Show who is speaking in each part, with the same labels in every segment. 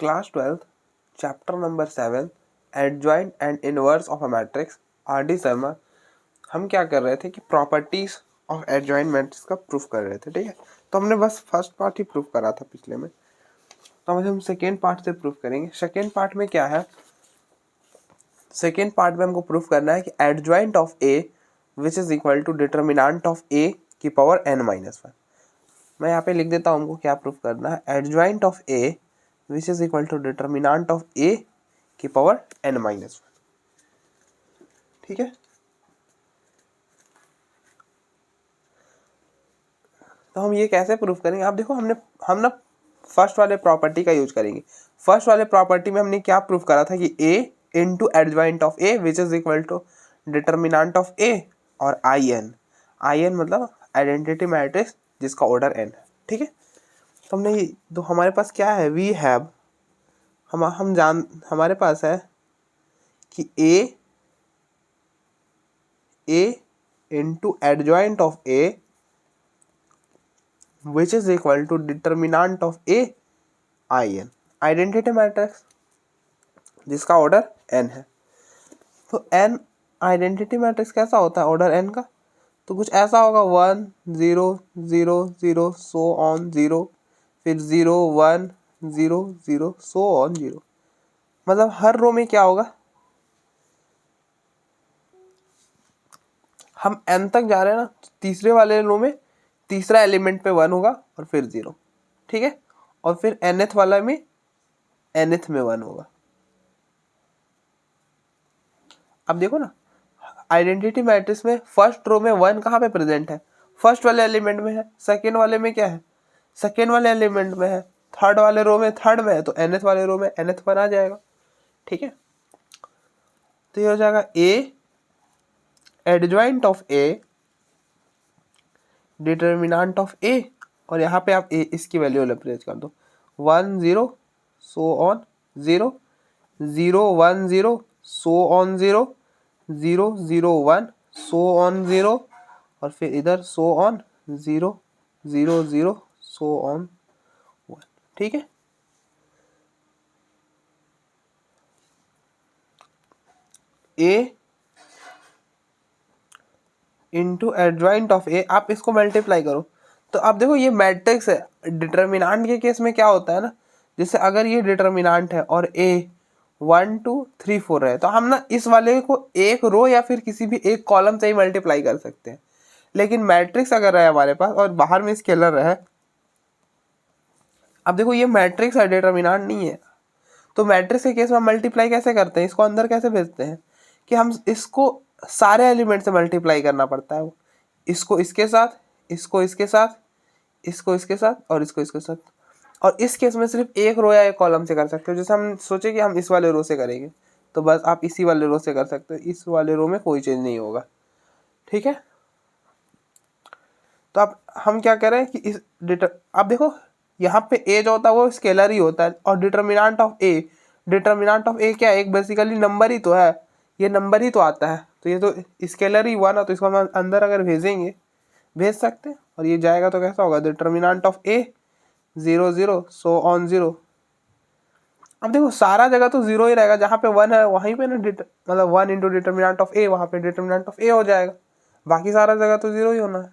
Speaker 1: Class 12th chapter number 7 adjoint and inverse of a matrix RD. Sharma. हम क्या कर रहे थे कि प्रॉपर्टीज ऑफ एडजॉइंट मैट्रिक्स का प्रूफ कर रहे थे। ठीक है, तो हमने बस फर्स्ट पार्ट ही प्रूफ करा था पिछले में, तो अब हम सेकेंड पार्ट से प्रूफ करेंगे। सेकेंड पार्ट में क्या है, सेकेंड पार्ट में हमको प्रूफ करना है कि adjoint of A which is equal to determinant of A की पावर n-1। मैं यहाँ पे लिख देता हूँ हमको क्या प्रूफ करना है। Adjoint of A which is equal to determinant of A की पावर n-1। ठीक है, तो हम ये कैसे प्रूफ करेंगे। आप देखो, हम ना फर्स्ट वाले प्रॉपर्टी का यूज करेंगे। फर्स्ट वाले प्रॉपर्टी में हमने क्या प्रूफ करा था कि a into adjoint of a which is equal to determinant of a और in मतलब आइडेंटिटी मैट्रिक्स जिसका ऑर्डर n है। ठीक है, तो हमने तो हमारे पास क्या है, वी हैव हमारे पास है कि a into adjoint of a which is equal to determinant of a in identity matrix जिसका ऑर्डर n है। तो n आइडेंटिटी मैट्रिक्स कैसा होता है ऑर्डर n का, तो कुछ ऐसा होगा 1 0 0 0 सो ऑन 0, फिर 0 1 0 0 सो ऑन 0। मतलब हर रो में क्या होगा, हम n तक जा रहे हैं ना, तीसरे वाले रो में तीसरा एलिमेंट पे 1 होगा और फिर 0। ठीक है, और फिर nth वाला में nth में 1 होगा। अब देखो ना, आइडेंटिटी मैट्रिक्स में फर्स्ट रो में 1 कहाँ पे प्रेजेंट है, फर्स्ट वाले एलिमेंट में है। सेकेंड वाले में क्या है, सेकेंड वाले एलिमेंट में है। थर्ड वाले रो में थर्ड में है, तो nth वाले रो में nth पर आ जाएगा। ठीक है, तो ये हो जाएगा a adjoint of a determinant of a, और यहाँ पे आप a इसकी वैल्यू रिप्लेस कर दो 1 0 so on 0 0 1 0 so on 0 0 0 1 so on 0, और फिर इधर सो ऑन 0 0 0 सो ऑन 1। ठीक है, a इंटू एडजॉइंट ऑफ ए, आप इसको मल्टीप्लाई करो तो आप देखो ये मैट्रिक्स है। डिटर्मिनेंट के केस में क्या होता है ना, जैसे अगर ये डिटर्मिनेंट है और a 1 2 3 4 है, तो हम ना इस वाले को एक रो या फिर किसी भी एक कॉलम से ही मल्टीप्लाई कर सकते हैं। लेकिन मैट्रिक्स अगर है हमारे पास और बाहर में स्केलर है, अब देखो ये मैट्रिक्स है, डिटर्मिनेंट नहीं है। तो मैट्रिक्स के केस में मल्टीप्लाई कैसे करते हैं, इसको अंदर कैसे भेजते हैं कि हम इसको सारे एलिमेंट से मल्टीप्लाई करना पड़ता है। इसको इसके साथ, इसको इसके साथ, इसको इसके साथ और इसको इसके साथ। और इस केस में सिर्फ एक रो या एक कॉलम से कर सकते हो। जैसे हम सोचे कि हम इस वाले रो से करेंगे, तो बस आप इसी वाले रो से कर सकते हो, इस वाले रो में कोई चेंज नहीं होगा। ठीक है, तो अब हम क्या करें कि इस अब देखो यहाँ पे a जो होता है वो स्केलर ही होता है, और डिटर्मिनेंट ऑफ a क्या है, एक बेसिकली नंबर ही तो है, ये नंबर ही तो आता है। तो ये तो स्केलर ही हुआ ना, तो इसको हम अंदर अगर भेजेंगे भेज सकते हैं, और ये जाएगा तो कैसा होगा, determinant of a 0 0 so on 0। अब देखो सारा जगह तो 0 ही रहेगा, जहाँ पे 1 है वहीं पे ना मतलब 1 इंटू डिटर्मिनेंट ऑफ a, वहाँ पे डिटर्मिनेंट ऑफ a हो जाएगा। बाकी सारा जगह तो 0 ही होना है।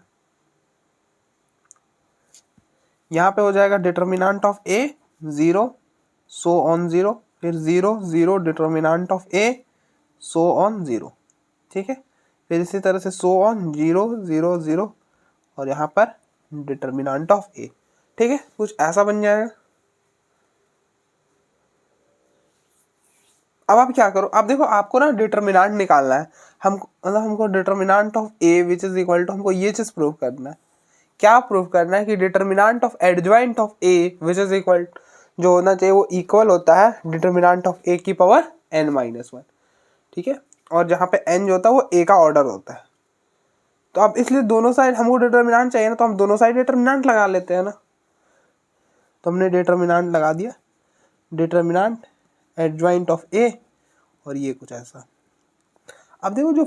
Speaker 1: यहाँ पे हो जाएगा determinant of a 0 so on 0, फिर 0 0 determinant of a so on 0। ठीक है, फिर इसी तरह से सो ऑन 0 0 0 और यहाँ पर डिटर्मिनेंट ऑफ a। ठीक है, कुछ ऐसा बन जाएगा। अब आप क्या करो, अब देखो आपको ना डिटर्मिनेंट निकालना है। हमको determinant of a which is equal to, हमको ये चीज प्रूव करना है। क्या प्रूव करना है कि determinant of adjoint of a which is equal, जो होना चाहिए वो इक्वल होता है डिटर्मिनेंट ऑफ a की पावर n-1। ठीक है, और जहाँ पे n जो होता है वो a का ऑर्डर होता है। तो अब इसलिए दोनों साइड हमको डिटर्मिनेंट चाहिए ना, तो हम दोनों साइड डिटर्मिनेंट लगा लेते हैं ना। तो हमने डिटर्मिनेंट लगा दिया, डिटर्मिनेंट एडजॉइंट ऑफ a, और ये कुछ ऐसा। अब देखो जो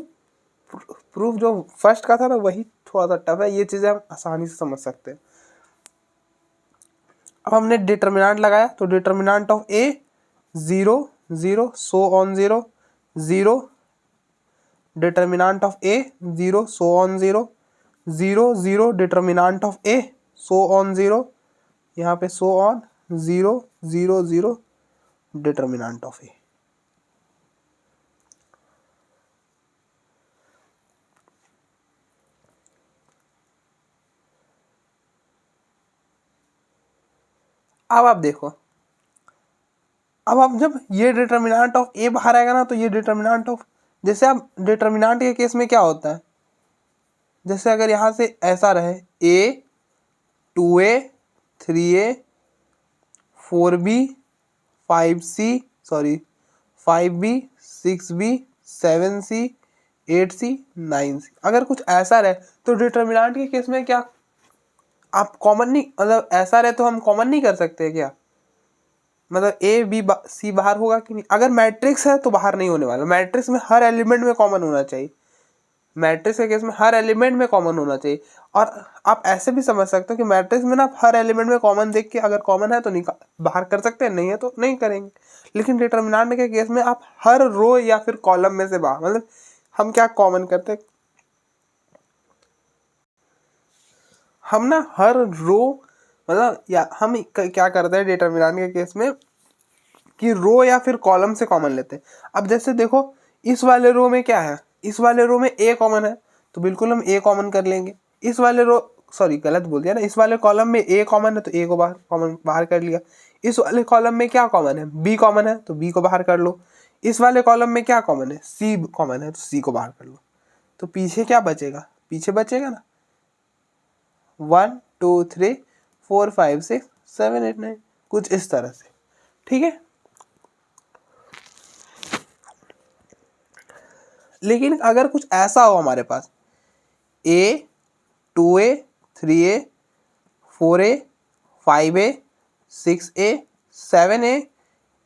Speaker 1: प्रूफ जो फर्स्ट का था ना वही थोड़ा सा टफ है, ये चीज़ें हम आसानी से समझ सकते हैं। अब हमने डिटर्मिनेंट लगाया तो determinant of A 0 0 so on 0 0, determinant of A 0 so on 0 0 0, determinant of A so on 0, यहाँ पे so on 0 0 0, determinant of A. अब आप देखो, अब आप जब ये डिटर्मिनेंट ऑफ ए बाहर आएगा ना तो ये डिटर्मिनेंट ऑफ, जैसे आप डिटर्मिनेंट के केस में क्या होता है, जैसे अगर यहाँ से ऐसा रहे a 2a 3a 4b 5c sorry 5b 6b 7c 8c 9c, अगर कुछ ऐसा रहे तो डिटर्मिनेंट के केस में क्या आप कॉमन नहीं, मतलब ऐसा रहे तो हम कॉमन नहीं कर सकते क्या, मतलब ए बी सी बाहर होगा कि नहीं। अगर मैट्रिक्स है तो बाहर नहीं होने वाला, मैट्रिक्स में हर एलिमेंट में कॉमन होना चाहिए, मैट्रिक्स के केस में हर एलिमेंट में कॉमन होना चाहिए। और आप ऐसे भी समझ सकते हो कि मैट्रिक्स में ना हर एलिमेंट में कॉमन देख के अगर कॉमन है तो बाहर कर सकते हैं, नहीं है तो नहीं करेंगे। लेकिन डिटर्मिनेंट के केस में आप हर रो या फिर कॉलम में से बाहर, मतलब हम क्या कॉमन करते हैं, हम ना हर रो, मतलब या हम क्या करते हैं डिटर्मिनेंट के केस में कि रो या फिर कॉलम से कॉमन लेते हैं। अब जैसे देखो इस वाले रो में क्या है, इस वाले रो में ए कॉमन है तो बिल्कुल हम ए कॉमन कर लेंगे। इस वाले रो, सॉरी गलत बोल दिया ना, इस वाले कॉलम में ए कॉमन है तो ए को बाहर कर लिया। इस वाले कॉलम में क्या कॉमन है, बी कॉमन है तो बी को बाहर कर लो। इस वाले कॉलम में क्या कॉमन है, सी कॉमन है तो सी को बाहर कर लो। तो पीछे क्या बचेगा, पीछे बचेगा ना 1 2 3 4 5 6 7 8 9, कुछ इस तरह से, ठीक है। लेकिन अगर कुछ ऐसा हो हमारे पास a 2a 3a 4a 5a 6a 7a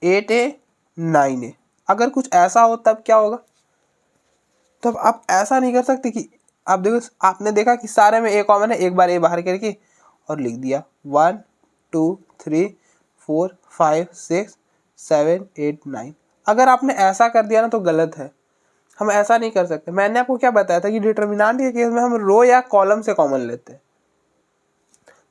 Speaker 1: 8a 9a, अगर कुछ ऐसा हो तब क्या होगा, तब आप ऐसा नहीं कर सकते कि आप देखो, आपने देखा कि सारे में a कॉमन है, एक बार a बाहर करके और लिख दिया 1 2 3 4 5 6 7 8 9। अगर आपने ऐसा कर दिया ना तो गलत है, हम ऐसा नहीं कर सकते। मैंने आपको क्या बताया था कि डिटर्मिनेंट के केस में हम रो या कॉलम से कॉमन लेते हैं।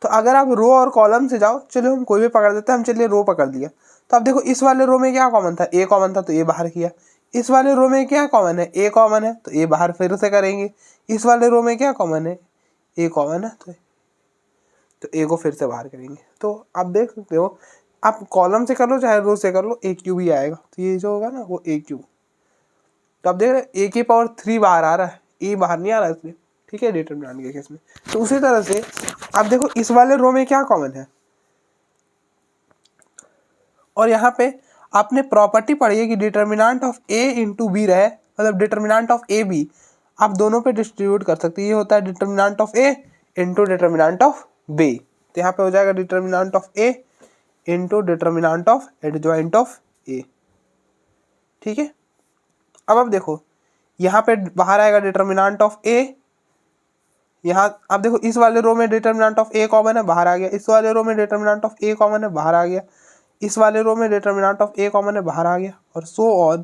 Speaker 1: तो अगर आप रो और कॉलम से जाओ, चलो हम कोई भी पकड़ देते हैं, हम चलिए रो पकड़ लिया। तो आप देखो इस वाले रो में क्या कॉमन था, ए कॉमन था तो ए बाहर किया। इस वाले रो में क्या कॉमन है, ए कॉमन है तो ए बाहर फिर से करेंगे। इस वाले रो में क्या कॉमन है, ए कॉमन है तो ए को फिर से बाहर करेंगे। तो आप देख सकते हो, आप कॉलम से कर लो चाहे रो से कर लो, ए क्यूब ही आएगा। तो ये जो होगा ना वो ए क्यूब। तो आप देख रहे हैं ए की पावर 3 बाहर आ रहा है, ए बाहर नहीं आ रहा है इसलिए, ठीक है, डिटर्मिनेंट के केस में। तो उसी तरह से आप देखो इस वाले रो में क्या कॉमन है, और यहाँ पे आपने प्रॉपर्टी पढ़ी है कि determinant of A into B रहे, मतलब डिटर्मिनेंट ऑफ ए बी आप दोनों पे डिस्ट्रीब्यूट कर सकते हैं। ये होता है determinant of A into determinant of B. तो यहाँ पे हो जाएगा determinant of A into determinant of adjoint of A, ठीक है। अब आप देखो यहाँ पे बाहर आएगा डिटर्मिनेंट ऑफ ए, यहाँ आप देखो इस वाले रो में डिटर्मिनेंट ऑफ ए कॉमन है, बाहर आ गया। इस वाले रो में डिटर्मिनेंट ऑफ ए कॉमन है, बाहर आ गया। इस वाले रो में डिटर्मिनेंट ऑफ ए कॉमन है, बाहर आ गया, और सो ऑन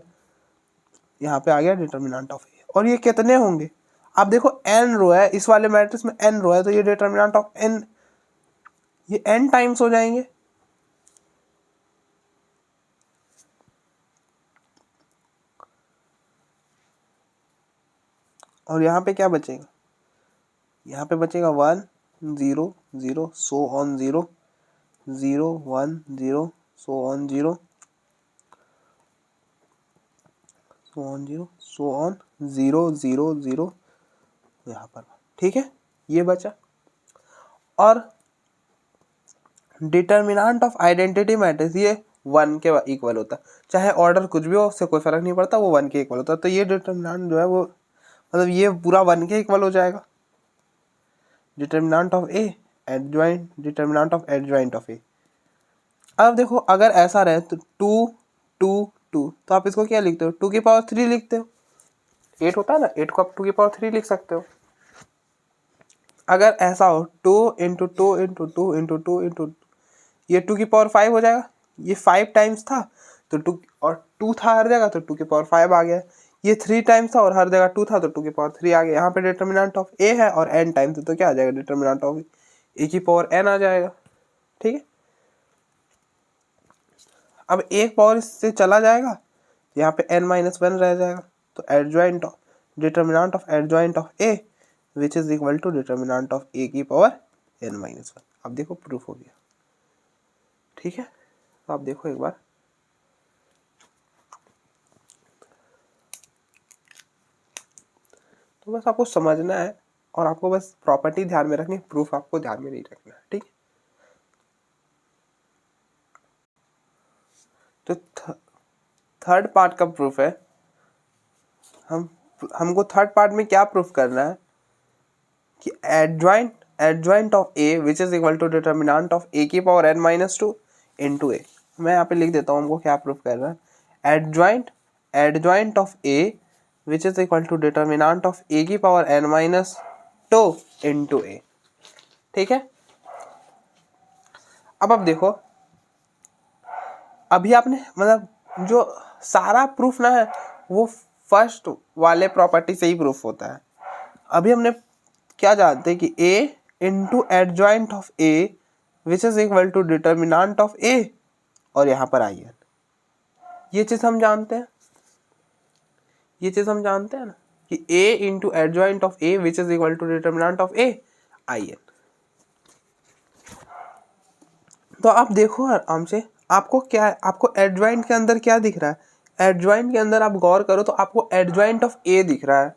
Speaker 1: यहाँ पे आ गया डिटर्मिनेंट ऑफ ए। और ये कितने होंगे, आप देखो एन रो है, इस वाले मैट्रिक्स में एन रो है, तो ये डिटर्मिनेंट ऑफ एन, ये एन टाइम्स हो जाएंगे। और यहाँ पे क्या बचेगा, यहाँ पे बचेगा 1 0 0 so on 0 0 1 0 so on 0 so on 0 so on 0 0 0 यहाँ पर, ठीक है, ये बचा। और डिटर्मिनेंट ऑफ आइडेंटिटी मैट्रिक्स ये 1 के इक्वल होता है, चाहे ऑर्डर कुछ भी हो उससे कोई फर्क नहीं पड़ता, वो 1 के इक्वल होता है। तो ये डिटर्मिनेंट जो है वो, मतलब ये पूरा 1 के इक्वल हो जाएगा। Determinant of A adjoint, determinant of adjoint of A. अब देखो अगर ऐसा रहे तो 2 2 2, तो आप इसको क्या लिखते हो, 2 की पावर 3 लिखते हो। 8 होता है ना, 8 को आप 2 की पावर 3 लिख सकते हो। अगर ऐसा हो 2 इंटू 2 इंटू 2 इंटू 2 इंटू, ये 2 की पावर 5 हो जाएगा, ये 5 टाइम्स था तो 2 और 2 था हर जगह तो 2 की पावर 5 आ गया, ये 3 टाइम्स था और हर जगह 2 था तो 2 की पावर 3 आ गया। यहाँ पे डिटर्मिनेंट ऑफ ए है और n टाइम्स है तो क्या आ जाएगा, डिटर्मिनेंट ऑफ ए की पावर n आ जाएगा। ठीक है, अब एक पावर इससे चला जाएगा, यहाँ पे n-1 रह जाएगा, तो adjoint of determinant of adjoint of A which is equal to determinant of A की पावर n-1। अब देखो प्रूफ हो गया। ठीक है, तो आप देखो एक बार, तो बस आपको समझना है और आपको बस प्रॉपर्टी ध्यान में रखनी है, प्रूफ आपको ध्यान में नहीं रखना है। ठीक है, तो थर्ड पार्ट का प्रूफ है, हमको थर्ड पार्ट में क्या प्रूफ करना है कि adjoint of A which is equal to determinant of A की पावर n-2 इंटू ए। मैं यहाँ पे लिख देता हूँ हमको क्या प्रूफ करना है, adjoint of A which is equal to determinant of A की पावर n-2 इंटू ए। ठीक है, अब देखो, अभी आपने मतलब जो सारा प्रूफ ना है वो फर्स्ट वाले प्रॉपर्टी से ही प्रूफ होता है। अभी हमने क्या जानते हैं कि a into adjoint of a which is equal to determinant of a और यहाँ पर आई एन, ये चीज हम जानते हैं, ये चीज हम जानते हैं ना कि a into adjoint of a which is equal to determinant of a I N. तो आप देखो आराम से, आपको क्या है, आपको एडजॉइंट के अंदर क्या दिख रहा है, एडजॉइंट के अंदर आप गौर करो तो आपको एडजॉइंट ऑफ ए दिख रहा है।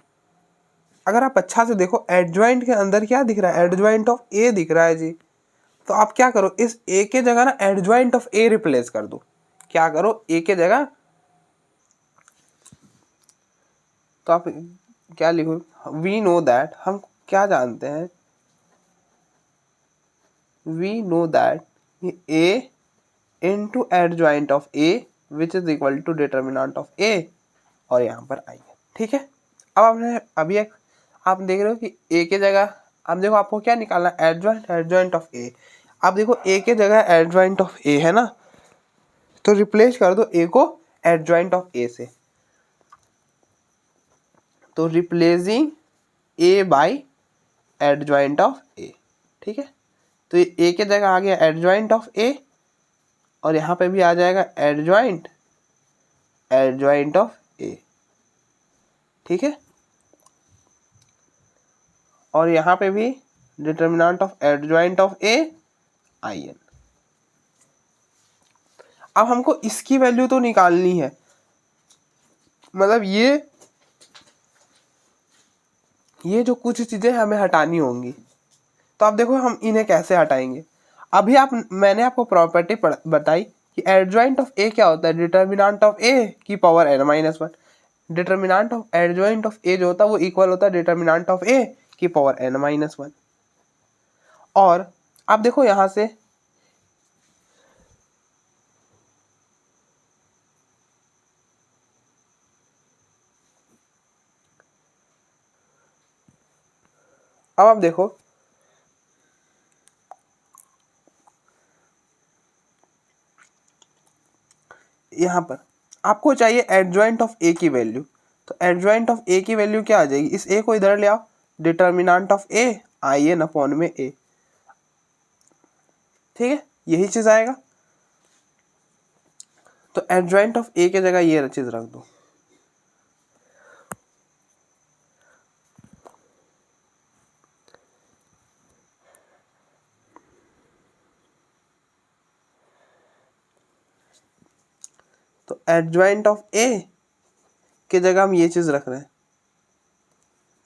Speaker 1: अगर आप अच्छा से देखो एडजॉइंट के अंदर क्या दिख रहा है, एडजॉइंट ऑफ ए दिख रहा है जी। तो आप क्या करो, इस ए के जगह ना एडजॉइंट ऑफ ए रिप्लेस कर दो। क्या करो, ए के जगह, तो आप क्या लिखो, वी नो दैट, हम क्या जानते हैं, we know that A into adjoint of A which is equal to determinant of A और यहाँ पर आई है। ठीक है, अब आपने अभी एक आप देख रहे हो कि ए के जगह, अब देखो आपको क्या निकालना है, एडजॉइंट ऑफ ए। अब देखो ए के जगह एडजॉइंट ऑफ ए है ना, तो रिप्लेस कर दो ए को एडजॉइंट ऑफ ए से, तो replacing A by adjoint of A. ठीक है, तो ये ए के जगह आ गया एडजॉइंट ऑफ ए और यहाँ पे भी आ जाएगा एडजॉइंट ऑफ ए। ठीक है, और यहाँ पे भी determinant of adjoint of A I N. अब हमको इसकी वैल्यू तो निकालनी है, मतलब ये जो कुछ चीजें हमें हटानी होंगी, तो आप देखो हम इन्हें कैसे हटाएंगे। अभी मैंने आपको प्रॉपर्टी बताई कि एडजॉइंट ऑफ ए क्या होता है, डिटर्मिनेंट ऑफ ए की power n-1। Determinant of adjoint of A जो होता है वो इक्वल होता है डिटर्मिनेंट ऑफ ए की पावर n-1। और आप देखो यहां से अब आप देखो यहाँ पर आपको चाहिए एडजॉइंट ऑफ ए की वैल्यू, तो एडजॉइंट ऑफ ए की वैल्यू क्या आ जाएगी, इस ए को इधर ले आओ, determinant of A I N upon में ए। ठीक है, यही चीज आएगा, तो एडजॉइंट ऑफ ए के जगह ये चीज रख दो। तो एडजॉइंट ऑफ ए की जगह हम ये चीज रख रहे हैं।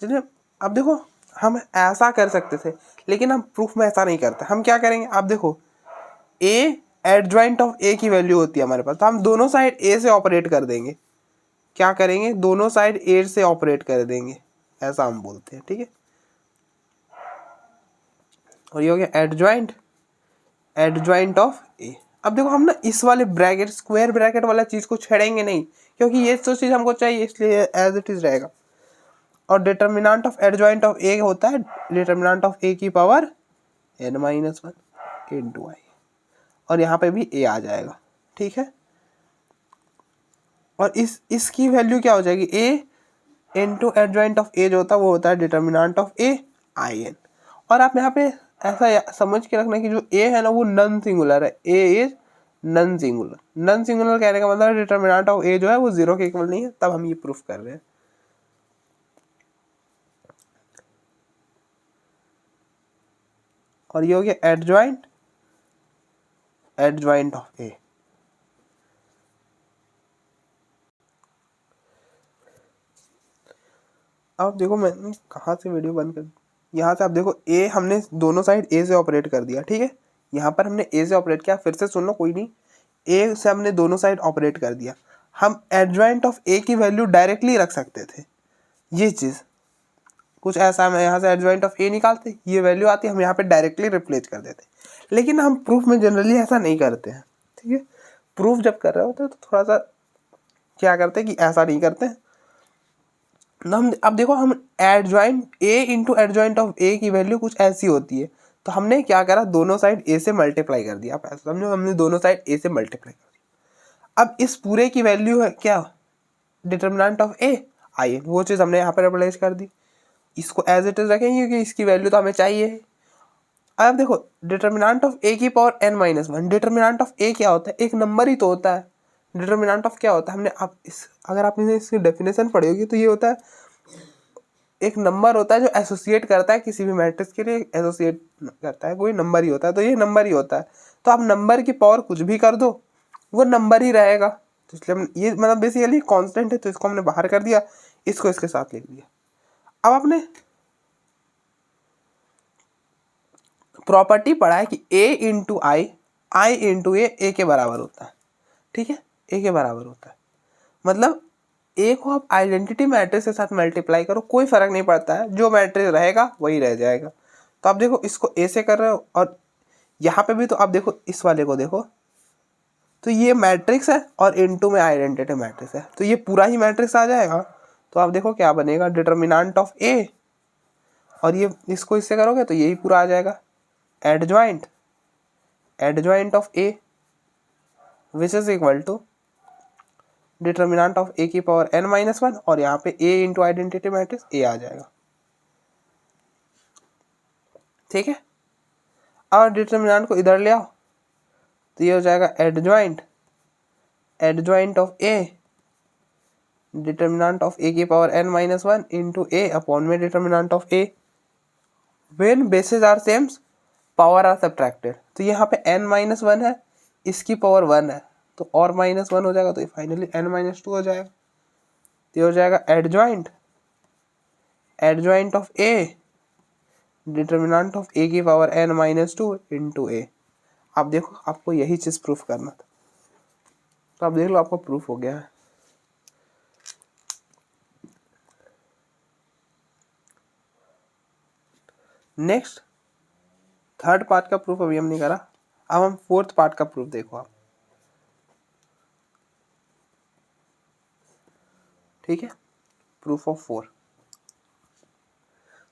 Speaker 1: चलिए अब देखो, हम ऐसा कर सकते थे लेकिन हम प्रूफ में ऐसा नहीं करते। हम क्या करेंगे, आप देखो ए एडजॉइंट ऑफ ए की वैल्यू होती है हमारे पास, तो हम दोनों साइड ए से ऑपरेट कर देंगे। क्या करेंगे, दोनों साइड ए से ऑपरेट कर देंगे, ऐसा हम बोलते हैं। ठीक है, और ये हो गया एडजॉइंट ऑफ ए। अब देखो हम ना इस वाले ब्रैकेट, स्क्वायर ब्रैकेट वाला चीज को छेड़ेंगे नहीं, क्योंकि ये तो चीज हमको चाहिए, इसलिए एज इट इज रहेगा। और डिटर्मिनेंट ऑफ एडजॉइंट ऑफ ए होता है डिटर्मिनेंट ऑफ ए की पावर n-1 इंटू आई। और यहाँ पे भी ए आ जाएगा, ठीक है। और इसकी वैल्यू क्या हो जाएगी, A into adjoint of A जो होता है वो होता है determinant of A I N. और आप यहाँ पे ऐसा समझ के रखना कि जो ए है ना वो नॉन सिंगुलर है, A is non singular. Non singular कहने का मतलब डिटर्मिनेंट ऑफ ए जो है वो 0 के इक्वल नहीं है, तब हम ये प्रूफ कर रहे हैं। और ये हो गया एडजॉइंट ऑफ ए। अब देखो मैंने कहाँ से वीडियो बंद कर, यहाँ से आप देखो ए हमने दोनों साइड ए से ऑपरेट कर दिया, ठीक है। यहाँ पर हमने ए से ऑपरेट किया, फिर से सुन लो कोई नहीं, ए से हमने दोनों साइड ऑपरेट कर दिया। हम एडजॉइंट ऑफ ए की वैल्यू डायरेक्टली रख सकते थे, ये चीज़ कुछ ऐसा, हम यहाँ से एडजॉइंट ऑफ ए निकालते, ये वैल्यू आती, हम यहाँ पे डायरेक्टली रिप्लेस कर देते। लेकिन हम प्रूफ में जनरली ऐसा नहीं करते हैं, ठीक है। प्रूफ जब कर रहे होते हैं तो थोड़ा सा क्या करते हैं कि ऐसा नहीं करते हैं ना। हम अब देखो, हम adjoint A into adjoint of A की वैल्यू कुछ ऐसी होती है, तो हमने क्या करा, दोनों साइड ए से मल्टीप्लाई कर दिया। आप ऐसा समझो, हमने दोनों साइड ए से मल्टीप्लाई कर दिया। अब इस पूरे की वैल्यू है क्या, determinant of A I N, वो चीज़ हमने यहाँ पर रिप्लेस कर दी। इसको एज इट इज रखेंगे क्योंकि इसकी वैल्यू तो हमें चाहिए। अब देखो डिटर्मिनेंट ऑफ ए की power n minus one, determinant of A क्या होता है, एक नंबर ही तो होता है। डिटर्मिनेंट ऑफ क्या होता है, हमने आप अगर आपने इसकी डेफिनेशन पढ़ी होगी तो ये होता है, एक नंबर होता है जो एसोसिएट करता है किसी भी मैट्रिक्स के लिए, एसोसिएट करता है, कोई नंबर ही होता है, तो ये नंबर ही होता है। तो आप नंबर की पावर कुछ भी कर दो वो नंबर ही रहेगा। तो इसलिए ये मतलब बेसिकली कांस्टेंट है, तो इसको हमने बाहर कर दिया, इसको इसके साथ लिख दिया। अब आपने प्रॉपर्टी पढ़ा है कि a इंटू आई इंटू ए के बराबर होता है, ठीक है, ए के बराबर होता है। मतलब ए को आप आइडेंटिटी मैट्रिक्स के साथ मल्टीप्लाई करो, कोई फर्क नहीं पड़ता है, जो मैट्रिक्स रहेगा वही रह जाएगा। तो आप देखो इसको ए से कर रहे हो, और यहाँ पे भी तो आप देखो इस वाले को देखो, तो ये मैट्रिक्स है और इनटू में आइडेंटिटी मैट्रिक्स है, तो ये पूरा ही मैट्रिक्स आ जाएगा। तो आप देखो क्या बनेगा, डिटर्मिनेंट ऑफ ए, और ये इसको इससे करोगे तो यही पूरा आ जाएगा, adjoint of A which is equal to determinant of A की पावर n माइनस वन, और यहाँ पे a into identity matrix a आ जाएगा, ठीक है। और डिटर्मिनेंट को इधर ले आओ तो ये हो जाएगा adjoint of A, determinant of A की power n minus one into A upon में determinant of A. When bases are same power are subtracted, तो यहाँ पे n माइनस वन है, इसकी पावर 1 है, तो और माइनस 1 हो जाएगा, तो ये फाइनली n माइनस 2 हो जाएगा। तो ये हो जाएगा adjoint of A, determinant of A की power n minus 2 into A. आप देखो आपको यही चीज़ प्रूफ करना था, तो आप देख लो आपको प्रूफ हो गया है। नेक्स्ट थर्ड पार्ट का प्रूफ अभी हम नहीं करा, अब हम फोर्थ पार्ट का प्रूफ देखो आप, ठीक है, प्रूफ ऑफ 4।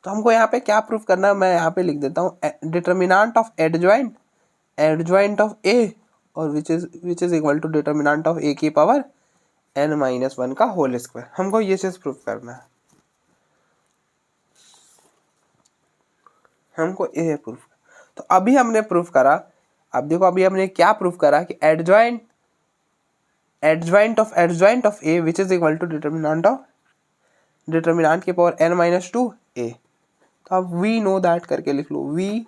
Speaker 1: तो हमको यहाँ पे क्या प्रूफ करना है, मैं यहाँ पे लिख देता हूँ, determinant of adjoint of A, और which is equal to determinant of A की पावर n माइनस वन का होल स्क्वायर। हमको ये चीज प्रूफ करना है, हमको ये प्रूफ। तो अभी हमने प्रूफ करा, अब देखो अभी हमने क्या प्रूफ करा कि adjoint of A which is equal to determinant की power n minus two A. तो आप वी नो दैट करके लिख लो, वी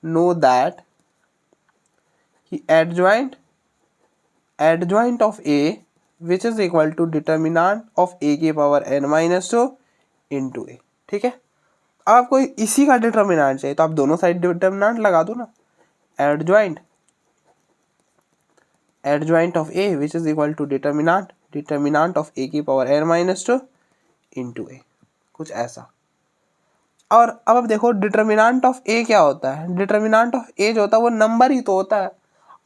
Speaker 1: नो दैट कि adjoint of A which is equal to determinant of A की power n minus two into A, ठीक है। अब आपको इसी का डिटर्मिनेंट चाहिए तो आप दोनों साइड डिटर्मिनेंट लगा दो ना, adjoint of A which is equal to determinant of A की power n minus two into A, कुछ ऐसा। और अब देखो डिटर्मिनेंट ऑफ ए क्या होता है, डिटर्मिनेंट ऑफ ए जो होता है वो नंबर ही तो होता है,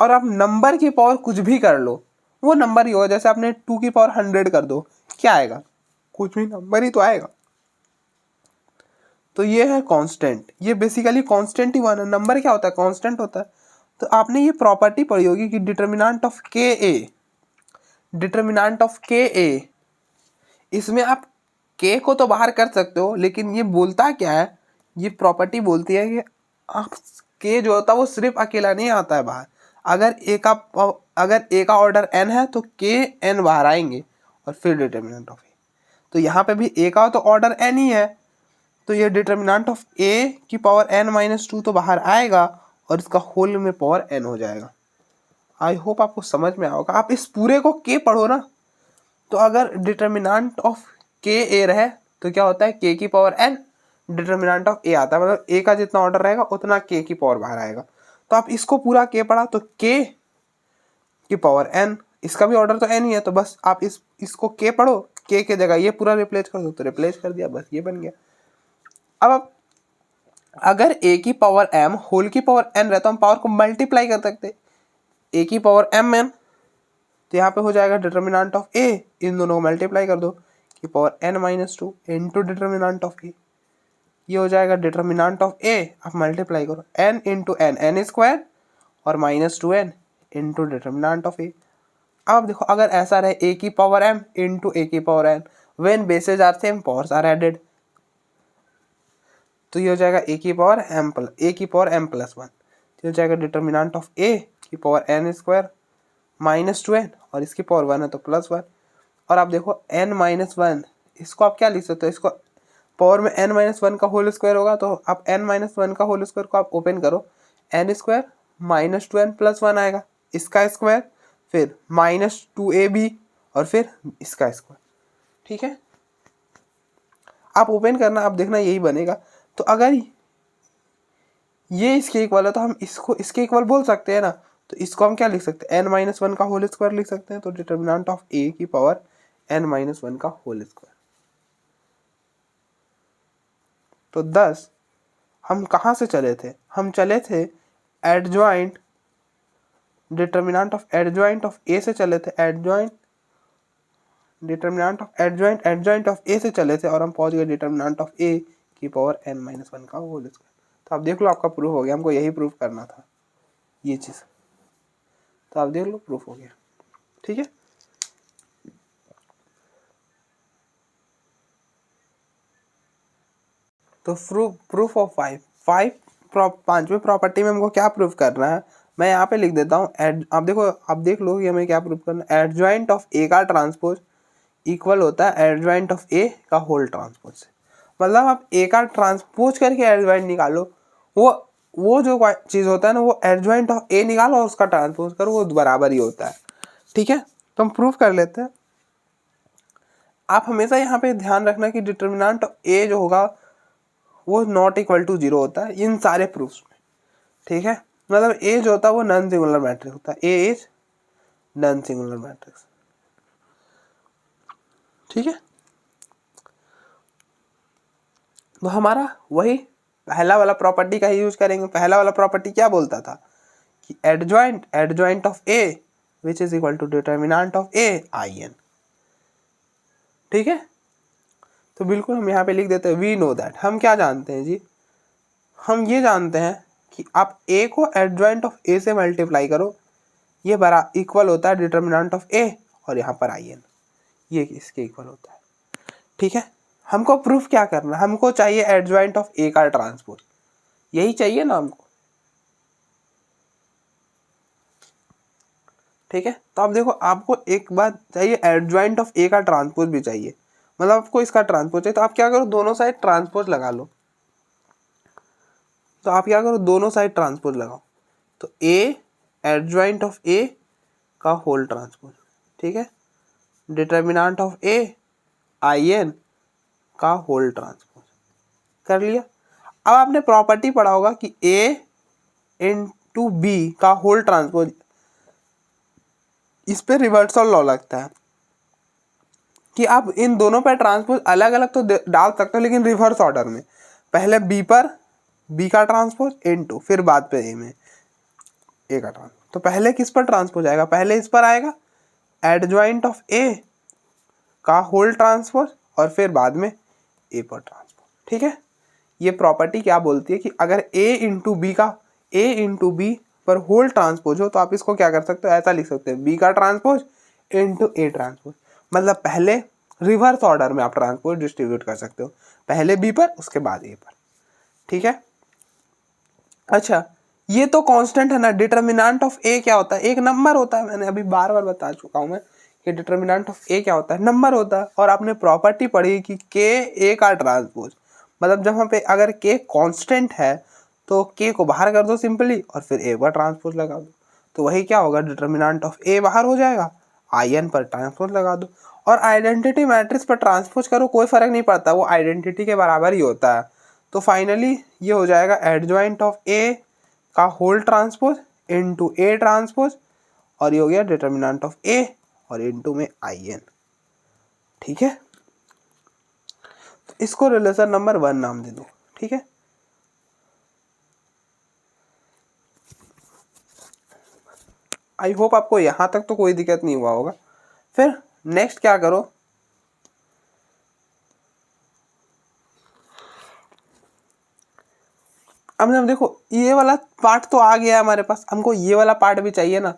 Speaker 1: और आप नंबर की पावर कुछ भी कर लो वो नंबर ही होगा। जैसे आपने 2 की पावर 100 कर दो, क्या आएगा, कुछ भी नंबर ही तो आएगा। तो ये है कांस्टेंट, ये बेसिकली कांस्टेंट ही वन है। नंबर क्या होता है, कांस्टेंट होता है। तो आपने ये प्रॉपर्टी पढ़ी होगी कि डिटर्मिनेंट ऑफ के ए, डिटर्मिनेंट ऑफ के ए, इसमें आप के को तो बाहर कर सकते हो, लेकिन ये बोलता क्या है, ये प्रॉपर्टी बोलती है कि आप के जो होता है वो सिर्फ अकेला नहीं आता है बाहर। अगर ए का ऑर्डर n है तो के n बाहर आएंगे और फिर डिटर्मिनेंट ऑफ ए। तो यहाँ पे भी ए का तो ऑर्डर n ही है, तो ये डिटर्मिनेंट ऑफ ए की पावर n-2 तो बाहर आएगा और इसका होल में पावर n हो जाएगा। आई होप आपको समझ में आओगा। आप इस पूरे को के पढ़ो ना, तो अगर डिटर्मिनेंट ऑफ के ए रहे तो क्या होता है, के की पावर n, डिटर्मिनेंट ऑफ ए आता है, मतलब ए का जितना ऑर्डर रहेगा उतना के की पावर बाहर आएगा। तो आप इसको पूरा के पढ़ा तो के की पावर n, इसका भी ऑर्डर तो n ही है, तो बस आप इसको के पढ़ो, के जगह ये पूरा रिप्लेस कर दो, तो रिप्लेस कर दिया, बस ये बन गया। अब अगर a की पावर m होल की पावर n रहता, हम पावर को मल्टीप्लाई कर सकते, a की पावर mn, तो यहाँ पे हो जाएगा डिटर्मिनेंट ऑफ a, इन दोनों को मल्टीप्लाई कर दो की power n-2 into determinant of a, ये हो जाएगा डिटर्मिनेंट ऑफ a, आप मल्टीप्लाई करो n इंटू n स्क्वायर और -2n into determinant of a। अब देखो अगर ऐसा रहे a की पावर m इंटू a की power n, when bases are same powers are added, तो ये हो जाएगा a की पावर m प्लस 1, तो हो जाएगा डिटर्मिनेंट ऑफ a की पावर n स्क्वायर -2n और इसकी पावर 1 है तो +1। और आप देखो n-1, इसको आप क्या लिख सकते हो, इसको पावर में n-1 का होल स्क्वायर होगा, तो आप n-1 का होल स्क्वायर को आप ओपन करो, n स्क्वायर -2n प्लस 1 आएगा, इसका स्क्वायर फिर -2ab और फिर इसका स्क्वायर, ठीक है। आप ओपन करना, आप देखना यही बनेगा। तो अगर ये इसके इक्वल है तो हम इसको इसके इक्वल बोल सकते हैं ना, तो इसको हम क्या लिख सकते हैं, n-1 का होल स्क्वायर लिख सकते हैं, तो डिटर्मिनेंट ऑफ a की पावर n-1 का होल स्क्वायर। तो 10 हम कहाँ से चले थे, हम चले थे adjoint, determinant of adjoint of a से चले थे, determinant of adjoint of a से चले थे और हम पहुंच गए डिटर्मिनेंट ऑफ a की पावर n-1 का होल स्क्वायर। तो आप देख लो आपका प्रूफ हो गया, हमको यही प्रूफ करना था ये चीज़, तो आप देख लो प्रूफ हो गया, ठीक है। तो प्रूफ ऑफ पांचवें प्रॉपर्टी में हमको क्या प्रूफ करना है, मैं यहाँ पे लिख देता हूँ। आप देखो, आप देख लो कि हमें क्या प्रूफ करना है। एडजॉइंट ऑफ ए का ट्रांसपोज इक्वल होता है एडजॉइंट ऑफ ए का होल ट्रांसपोज से, मतलब आप ए का ट्रांसपोज करके एडजॉइंट निकालो, वो जो चीज़ होता है ना, वो एडजॉइंट ऑफ ए निकालो और उसका ट्रांसपोज करो, वो बराबर ही होता है, ठीक है। तो हम प्रूफ कर लेते हैं। आप हमेशा यहाँ पे ध्यान रखना कि डिटर्मिनेंट ऑफ ए जो होगा वो नॉट इक्वल टू 0 होता है इन सारे प्रूफ्स में, ठीक है। मतलब ए जो होता है वो नॉन सिंगुलर मैट्रिक्स होता है, A is non singular matrix, ठीक है। तो हमारा वही पहला वाला प्रॉपर्टी का ही यूज करेंगे। पहला वाला प्रॉपर्टी क्या बोलता था कि adjoint of A which is equal to determinant of A I N, ठीक है। तो बिल्कुल हम यहाँ पे लिख देते हैं वी नो दैट, हम क्या जानते हैं जी, हम ये जानते हैं कि आप a को एडजॉइंट ऑफ a से मल्टीप्लाई करो, ये बड़ा इक्वल होता है डिटर्मिनेंट ऑफ a और यहाँ पर आई एन, ये इसके इक्वल होता है, ठीक है। हमको प्रूफ क्या करना है, हमको चाहिए एडजॉइंट ऑफ a का ट्रांसपोज, यही चाहिए ना हमको, ठीक है। तो आप देखो, आपको एक बात चाहिए, एडजॉइंट ऑफ a का ट्रांसपोज भी चाहिए, मतलब आपको इसका ट्रांसपोज चाहिए, तो आप क्या करो, दोनों साइड ट्रांसपोज लगा लो। तो आप क्या करो, दोनों साइड ट्रांसपोज लगाओ, तो a एडजॉइंट ऑफ a का होल ट्रांसपोज, ठीक है, determinant of a I N का होल ट्रांसपोज कर लिया। अब आपने प्रॉपर्टी पढ़ा होगा कि a इंटू बी का होल ट्रांसपोज, इस पे रिवर्सल लॉ लगता है कि आप इन दोनों पर ट्रांसपोज अलग अलग तो डाल सकते हो, लेकिन रिवर्स ऑर्डर में, पहले बी पर बी का ट्रांसपोज इनटू, फिर बाद पे ए में ए का ट्रांसपोज। तो पहले किस पर ट्रांसपोज आएगा, पहले इस पर आएगा एडजॉइंट ऑफ ए का होल ट्रांसपोज और फिर बाद में ए पर ट्रांसपोज, ठीक है। ये प्रॉपर्टी क्या बोलती है कि अगर ए इंटू बी पर होल ट्रांसपोज हो तो आप इसको क्या कर सकते हो, ऐसा लिख सकते हो बी का ट्रांसपोज इनटू ए ट्रांसपोज। मतलब पहले रिवर्स ऑर्डर में आप ट्रांसपोज डिस्ट्रीब्यूट कर सकते हो, पहले बी पर उसके बाद ए पर। ठीक है। अच्छा, ये तो कांस्टेंट है ना। डिटर्मिनेंट ऑफ ए क्या होता है, एक नंबर होता है। मैंने अभी बार बार बता चुका हूं मैं कि डिटर्मिनेंट ऑफ ए क्या होता है, नंबर होता है। और आपने प्रॉपर्टी पढ़ी कि के ए का ट्रांसपोज, मतलब जहाँ पे अगर के कांस्टेंट है तो के को बाहर कर दो सिंपली और फिर ए का ट्रांसपोज लगा दो, तो वही क्या होगा, डिटर्मिनेंट ऑफ ए बाहर हो जाएगा, आई एन पर ट्रांसपोज लगा दो। और आइडेंटिटी मैट्रिक्स पर ट्रांसपोज करो, कोई फर्क नहीं पड़ता, वो आइडेंटिटी के बराबर ही होता है। तो फाइनली ये हो जाएगा एडजॉइंट ऑफ ए का whole transpose into A transpose, और ये हो गया डिटर्मिनेंट ऑफ ए और इनटू में आई एन। ठीक है, तो इसको रिलेशन नंबर 1 नाम दे दो। ठीक है, आई होप आपको यहां तक तो कोई दिक्कत नहीं हुआ होगा। फिर नेक्स्ट क्या करो, अब हम देखो ये वाला पार्ट तो आ गया हमारे पास, हमको ये वाला पार्ट भी चाहिए ना,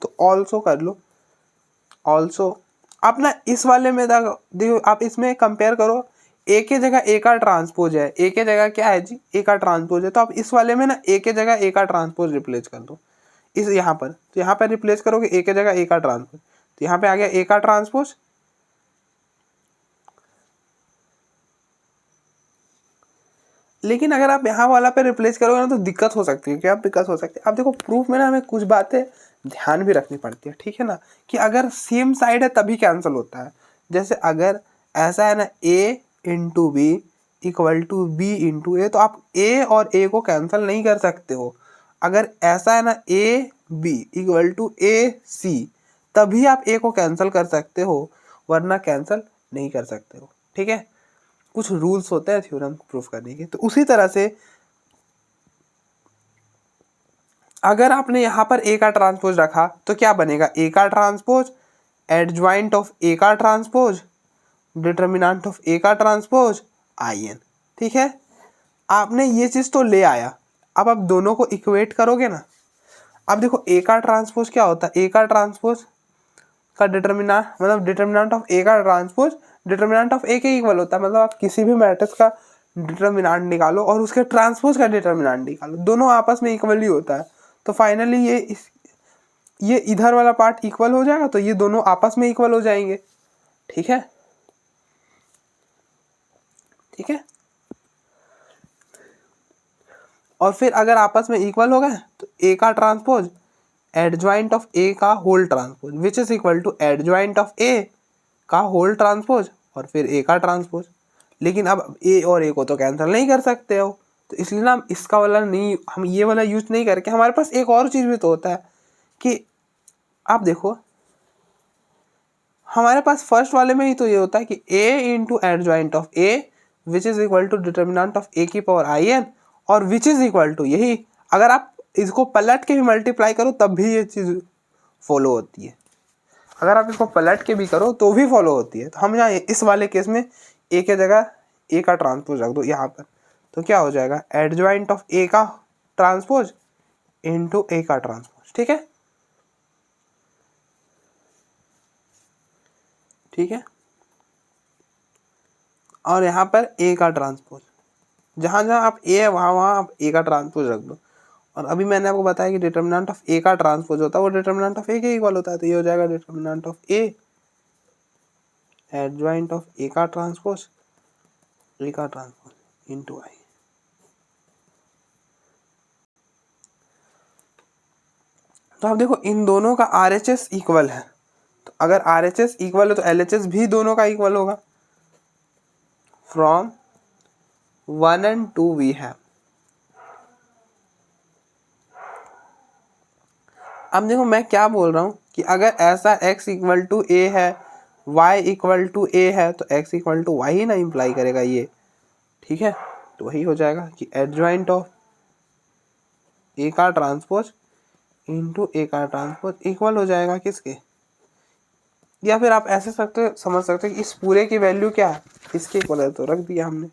Speaker 1: तो ऑल्सो कर लो। ऑल्सो आप ना इस वाले में देखो, आप इसमें कंपेयर करो, ए के जगह ए का ट्रांसपोज है, ए के जगह क्या है जी, ए का ट्रांसपोज है। तो आप इस वाले में ना ए के जगह ए का ट्रांसपोज रिप्लेस कर दो इस यहाँ पर। तो यहाँ पर रिप्लेस करोगे ए के जगह ए का ट्रांसपोज, तो यहाँ पे आ गया ए का ट्रांसपोज। लेकिन अगर आप यहाँ वाला पे रिप्लेस करोगे ना तो दिक्कत हो सकती है। क्या दिक्कत हो सकती है, अब देखो प्रूफ में ना हमें कुछ बातें ध्यान भी रखनी पड़ती है। ठीक है ना, कि अगर सेम साइड है तभी कैंसिल होता है। जैसे अगर ऐसा है ना A into B equal to B into A, तो आप ए और ए को कैंसिल नहीं कर सकते हो। अगर ऐसा है ना ए बी इक्वल टू ए सी, तभी आप ए को कैंसिल कर सकते हो, वरना कैंसिल नहीं कर सकते हो। ठीक है, कुछ रूल्स होते हैं थ्योरम को प्रूफ करने के। तो उसी तरह से अगर आपने यहाँ पर ए का ट्रांसपोज रखा तो क्या बनेगा, ए का ट्रांसपोज एडजॉइंट ऑफ ए का ट्रांसपोज डिटर्मिनेंट ऑफ ए का ट्रांसपोज आई एन। ठीक है, आपने ये चीज़ तो ले आया, अब आप दोनों को इक्वेट करोगे ना। अब देखो ए का ट्रांसपोज क्या होता है, ए का ट्रांसपोज का डिटर्मिनेंट मतलब डिटर्मिनेंट ऑफ ए का ट्रांसपोज डिटर्मिनेंट ऑफ ए के इक्वल होता है। मतलब आप किसी भी मैट्रिक्स का डिटर्मिनेंट निकालो और उसके ट्रांसपोज का डिटर्मिनेंट निकालो, दोनों आपस में इक्वल ही होता है। तो फाइनली ये इधर वाला पार्ट इक्वल हो जाएगा, तो ये दोनों आपस में इक्वल हो जाएंगे। ठीक है, ठीक है। और फिर अगर आपस में इक्वल हो गए तो ए का ट्रांसपोज एडजॉइंट ऑफ ए का whole transpose which is equal to adjoint of A का होल ट्रांसपोज और फिर ए का ट्रांसपोज। लेकिन अब ए और ए को तो कैंसिल नहीं कर सकते हो, तो इसलिए ना हम इसका वाला नहीं, हम ये वाला यूज नहीं करके हमारे पास एक और चीज़ भी तो होता है कि आप देखो हमारे पास फर्स्ट वाले में ही तो ये होता है कि A into adjoint of A which is equal to determinant of A की पावर आई एन, और विच इज इक्वल टू यही, अगर आप इसको पलट के भी मल्टीप्लाई करो तब भी ये चीज़ फॉलो होती है। अगर आप इसको पलट के भी करो तो भी फॉलो होती है। तो हम यहाँ इस वाले केस में ए के जगह ए का ट्रांसपोज रख दो यहाँ पर, तो क्या हो जाएगा एडजॉइंट ऑफ ए का ट्रांसपोज इनटू ए का ट्रांसपोज। ठीक है, ठीक है। और यहाँ पर ए का ट्रांसपोज, जहाँ जहाँ आप ए है वहाँ वहाँ आप ए का ट्रांसपोज रख दो। और अभी मैंने आपको बताया कि डिटर्मिनेंट ऑफ ए का ट्रांसपोज होता है वो डिटर्मिनेंट ऑफ ए के इक्वल होता है। तो ये हो जाएगा determinant of A adjoint of A का ट्रांसपोज इनटू आई। तो आप देखो इन दोनों का RHS इक्वल है, तो अगर RHS इक्वल है तो LHS भी दोनों का इक्वल होगा। फ्रॉम 1 and 2 वी हैव, अब देखो मैं क्या बोल रहा हूँ कि अगर ऐसा x इक्वल टू ए है, y इक्वल टू ए है, तो x इक्वल टू वाई ही ना इम्प्लाई करेगा ये। ठीक है, तो वही हो जाएगा कि एडजॉइंट ऑफ ए का ट्रांसपोज इनटू ए का ट्रांसपोज इक्वल हो जाएगा किसके, या फिर आप ऐसे समझ सकते हैं कि इस पूरे की वैल्यू क्या है, इसके इक्वल है, तो रख दिया हमने।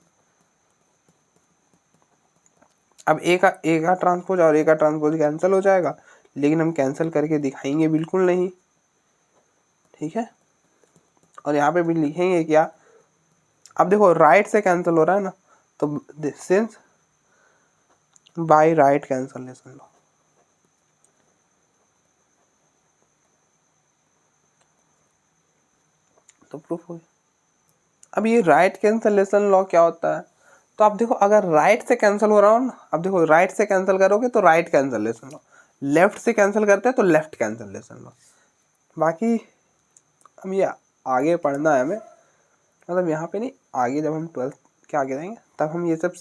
Speaker 1: अब ए का ट्रांसपोज और ए का ट्रांसपोज कैंसिल हो जाएगा, लेकिन हम कैंसिल करके दिखाएंगे बिल्कुल नहीं, ठीक है। और यहाँ पे भी लिखेंगे क्या, अब देखो राइट से कैंसिल हो रहा है ना, तो सिंस बाय राइट कैंसलेशन लो, तो प्रूफ हो गया। अब ये राइट कैंसलेशन लॉ क्या होता है, तो आप देखो अगर राइट से कैंसिल हो रहा हो ना, अब देखो राइट से कैंसिल करोगे तो राइट कैंसलेशन लॉ, लेफ्ट से कैंसिल करते हैं तो लेफ्ट कैंसलेशन लॉ। बाकी हम ये आगे पढ़ना है हमें, मतलब यहाँ पे नहीं, आगे जब हम 12th के आगे जाएंगे तब हम ये सब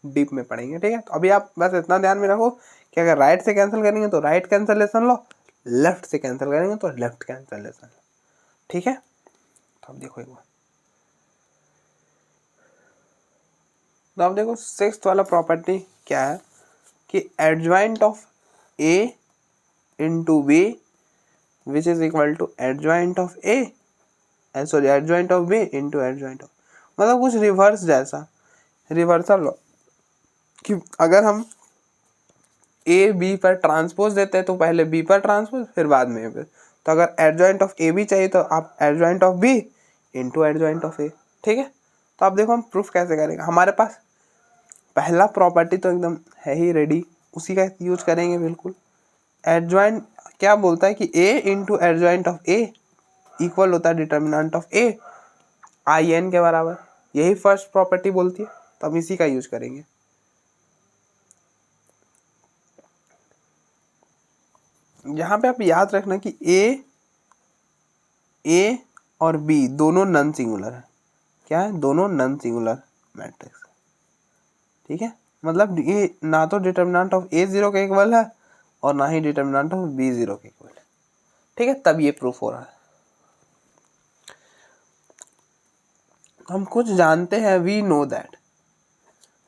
Speaker 1: डीप में पढ़ेंगे, ठीक है। तो अभी आप बस इतना ध्यान में रखो कि अगर राइट से कैंसिल करेंगे तो राइट कैंसलेशन लो, लेफ्ट से कैंसिल करेंगे तो लेफ्ट कैंसलेशन लो, ठीक है। तो अब देखो एक बार, तो अब देखो सिक्स्थ वाला प्रॉपर्टी क्या है कि adjoint of A into B which is equal to adjoint of A, sorry adjoint of B into adjoint of, मतलब कुछ रिवर्स जैसा, रिवर्सल लो कि अगर हम ए बी पर ट्रांसपोज देते हैं तो पहले बी पर ट्रांसपोज फिर बाद में ए पर, तो अगर एडजॉइंट ऑफ ए बी चाहिए तो आप adjoint of B into adjoint of A, ठीक है। तो आप देखो हम प्रूफ कैसे करेंगे, हमारे पास पहला प्रॉपर्टी तो एकदम है ही रेडी, उसी का यूज करेंगे बिल्कुल। एडजॉइंट क्या बोलता है कि A into adjoint of A equal होता है determinant of A I N के बराबर, यही फर्स्ट प्रॉपर्टी बोलती है, तो हम इसी का यूज करेंगे। यहाँ पे आप याद रखना कि ए और बी दोनों नॉन सिंगुलर है, क्या है, दोनों नॉन सिंगुलर मैट्रिक्स, ठीक है। मतलब ये ना तो डिटर्मिनेंट ऑफ ए जीरो के इक्वल है और ना ही डिटर्मिनेंट ऑफ बी जीरो के इक्वल है, ठीक है, तब ये प्रूफ हो रहा है। हम कुछ जानते हैं, वी नो दैट,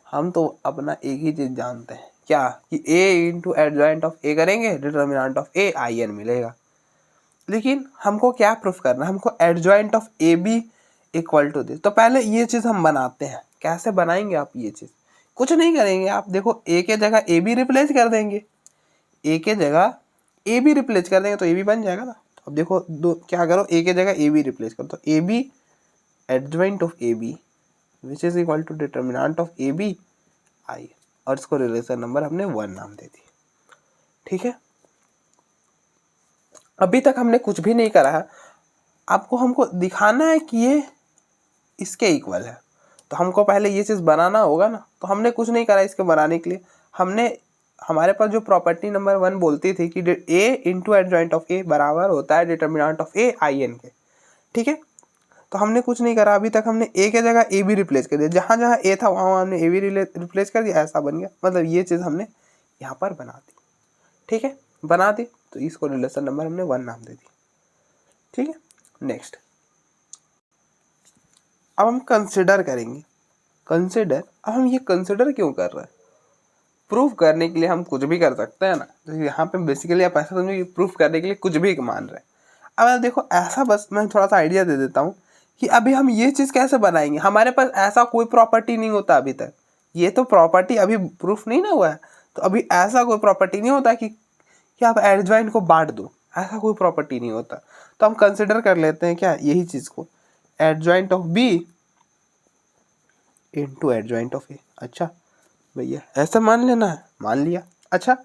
Speaker 1: हम तो अपना एक ही चीज जानते हैं, क्या कि A into adjoint of A करेंगे determinant of A I N मिलेगा, लेकिन हमको क्या प्रूफ करना है, हमको adjoint of A B equal to this. तो पहले ये चीज हम बनाते हैं, कैसे बनाएंगे आप ये चीज, कुछ नहीं करेंगे आप, देखो ए के जगह ए बी रिप्लेस कर देंगे, ए के जगह ए बी रिप्लेस कर देंगे तो ए बी बन जाएगा ना। तो अब देखो दो क्या करो, ए के जगह ए बी रिप्लेस करो, तो A B adjoint of A B which is equal to determinant of A B I, और इसको रिलेशन नंबर हमने 1 नाम दे दी, ठीक है। अभी तक हमने कुछ भी नहीं करा है, आपको हमको दिखाना है कि ये इसके इक्वल है, तो हमको पहले ये चीज़ बनाना होगा ना, तो हमने कुछ नहीं करा इसके बनाने के लिए, हमने हमारे पास जो प्रॉपर्टी नंबर 1 बोलती थी कि A into adjoint of A बराबर होता है determinant of A I N के, ठीक है। तो हमने कुछ नहीं करा अभी तक, हमने ए के जगह ए बी रिप्लेस कर दिया, जहाँ जहाँ ए था वहाँ हमने ए बी रिप्लेस कर दिया, ऐसा बन गया, मतलब ये चीज़ हमने यहाँ पर बना दी, ठीक है, बना दी, तो इसको रिलेशन नंबर हमने 1 नाम दे दी, ठीक है। नेक्स्ट अब हम कंसिडर करेंगे, कंसिडर, अब हम ये कंसिडर क्यों कर रहे हैं, प्रूफ करने के लिए हम कुछ भी कर सकते हैं ना, तो यहाँ पे बेसिकली आप ऐसा समझो कि प्रूफ करने के लिए कुछ भी मान रहे हैं। अब आप देखो ऐसा, बस मैं थोड़ा सा आइडिया दे देता हूँ कि अभी हम ये चीज़ कैसे बनाएंगे, हमारे पास ऐसा कोई प्रॉपर्टी नहीं होता अभी तक, ये तो प्रॉपर्टी अभी प्रूफ नहीं ना हुआ है, तो अभी ऐसा कोई प्रॉपर्टी नहीं होता कि आप एडजॉइंट को बांट दो, ऐसा कोई प्रॉपर्टी नहीं होता। तो हम कंसिडर कर लेते हैं क्या, यही चीज़ को, adjoint of B into adjoint of A. अच्छा भैया ऐसा मान लेना है, मान लिया। अच्छा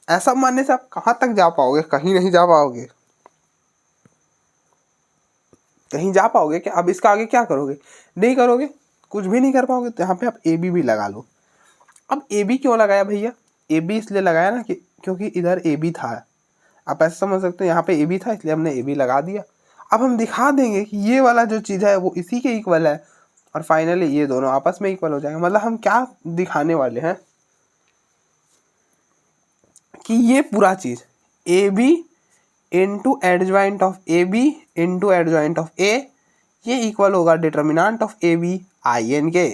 Speaker 1: ऐसा मानने से आप कहाँ तक जा पाओगे, कहीं नहीं जा पाओगे, कहीं जा पाओगे क्या, अब इसका आगे क्या करोगे, नहीं करोगे, कुछ भी नहीं कर पाओगे, तो यहाँ पे आप ए बी भी लगा लो। अब ए बी क्यों लगाया भैया, ए बी इसलिए लगाया ना कि क्योंकि इधर ए बी था, आप ऐसा समझ सकते हो यहाँ पे ए बी था इसलिए हमने ए बी लगा दिया। अब हम दिखा देंगे कि ये वाला जो चीज़ है वो इसी के इक्वल है, और फाइनली ये दोनों आपस में इक्वल हो जाएंगे। मतलब हम क्या दिखाने वाले हैं कि ये पूरा चीज़ A B into adjoint of A B into adjoint of A, ये इक्वल होगा determinant of A B I N के।